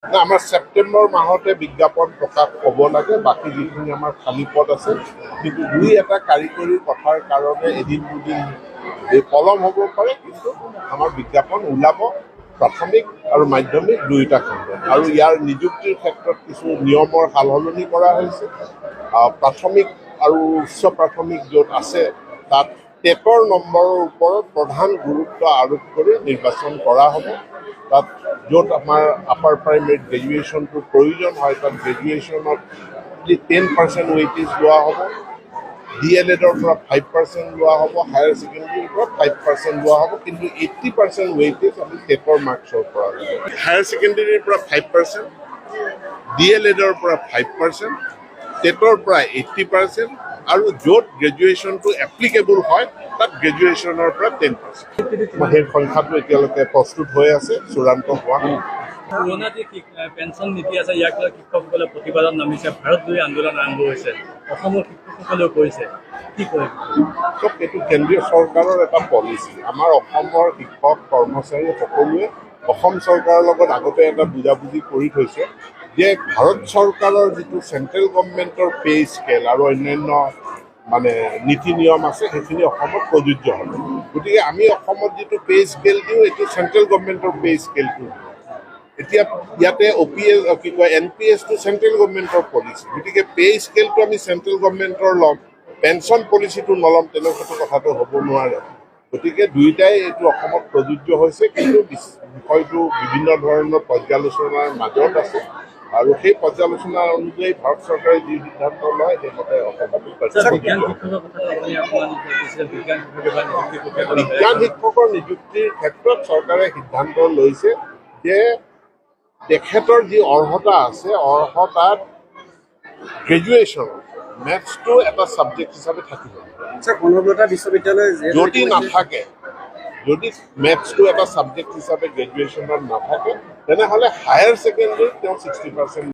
না, আমাৰ ছেপ্টেম্বৰ মাহতে বিজ্ঞাপন প্ৰকাশ হ'ব লাগে, বাকী যিখিনি আমাৰ খালী পদ আছে, কিন্তু দুই এটা কাৰিকৰী কথাৰ কাৰণে এদিন দুদিন পলম হ'ব পাৰে, কিন্তু আমাৰ বিজ্ঞাপন ওলাব প্ৰাথমিক আৰু মাধ্যমিক দুয়োটা খণ্ডত। আৰু ইয়াৰ নিযুক্তিৰ ক্ষেত্ৰত কিছু নিয়মৰ সাল সলনি কৰা হৈছে। প্ৰাথমিক আৰু উচ্চ প্ৰাথমিক য'ত আছে তাত টেটৰ নম্বৰৰ ওপৰত প্ৰধান গুৰুত্ব আৰোপ কৰি নিৰ্বাচন কৰা হ'ব। তাত য'ত আমাৰ আপাৰ প্ৰাইমেৰী গ্ৰেজুৱেশ্যনটোৰ প্ৰয়োজন হয়, তাত গ্ৰেজুৱেশ্যনত 10% ৱেইটেজ লোৱা হ'ব, DLEDৰ পৰা 5% লোৱা হ'ব, হায়াৰ ছেকেণ্ডেৰীৰ পৰা 5% লোৱা হ'ব, কিন্তু 80% ৱেইটেজ আমি টেটৰ মাৰ্কছৰ পৰা ল'ব। হায়াৰ ছেকেণ্ডেৰীৰ পৰা 5%, DLEDৰ পৰা 5%, টেটৰ পৰা 80%, আৰু য'ত গ্ৰেজুৱেশ্যনটো এপ্লিকেবল হয় তাত গ্ৰেজুৱেশ্যনৰ পৰা 10%। সেই সংখ্যাটো এতিয়ালৈকে প্ৰস্তুত হৈ আছে, চূড়ান্ত হোৱা নাই। পুৰণা যি পেঞ্চন নীতি আছে ইয়াক লৈ শিক্ষকসকলে প্ৰতিবাদত নামিছে, ভাৰতজুৰি আন্দোলন আৰম্ভ হৈছে, অসমৰ শিক্ষকসকলেও কৰিছে, কি কৰিব? এইটো কেন্দ্ৰীয় চৰকাৰৰ এটা পলিচি। আমাৰ অসমৰ শিক্ষক কৰ্মচাৰী সকলোৱে অসম চৰকাৰৰ লগত আগতে এটা বুজাবুজি কৰি থৈছে যে ভাৰত চৰকাৰৰ যিটো চেণ্ট্ৰেল গভৰ্ণমেণ্টৰ পে স্কেল আৰু অন্যান্য নীতি নিয়ম আছে সেইখিনি অসমত প্ৰযোজ্য হ'ব। গতিকে আমি অসমত যিটো পে স্কেল দিওঁ এইটো চেণ্ট্ৰেল গভৰ্ণমেণ্টৰ পে স্কেলটো দিওঁ। এতিয়া ইয়াতে NPS টো চেণ্ট্ৰেল গভৰ্ণমেণ্টৰ পলিচি, গতিকে পে স্কেলটো আমি চেণ্ট্ৰেল গভৰ্ণমেণ্টৰ ল'ম, পেঞ্চন পলিচিটো নল'ম, তেনেকুৱাটো কথাটো হ'ব নোৱাৰে। গতিকে দুয়োটাই এইটো অসমত প্ৰযোজ্য হৈছে, কিন্তু বিষয়টো বিভিন্ন ধৰণৰ পৰ্যালোচনাৰ মাজত আছে, আৰু সেই পৰ্যালোচনা অনুযায়ী ভাৰত চৰকাৰে যি সিদ্ধান্ত লয় সেইমতে বিজ্ঞান শিক্ষকৰ নিযুক্তিৰ ক্ষেত্ৰত চৰকাৰে সিদ্ধান্ত লৈছে যে তেখেতৰ যি অৰ্হতা আছে, অৰ্হতাত গ্ৰেজুৱেশ্যন মেথছটো এটা ছাবজেক্ট হিচাপে থাকিব। বিশ্ববিদ্যালয় যদি নাথাকে, যদি মেথছটো এটা ছাবজেক্ট হিচাপে গ্ৰেজুৱেশ্যনত নাথাকে, তেনেহ'লে হায়াৰ ছেকেণ্ডেৰীত তেওঁ 60%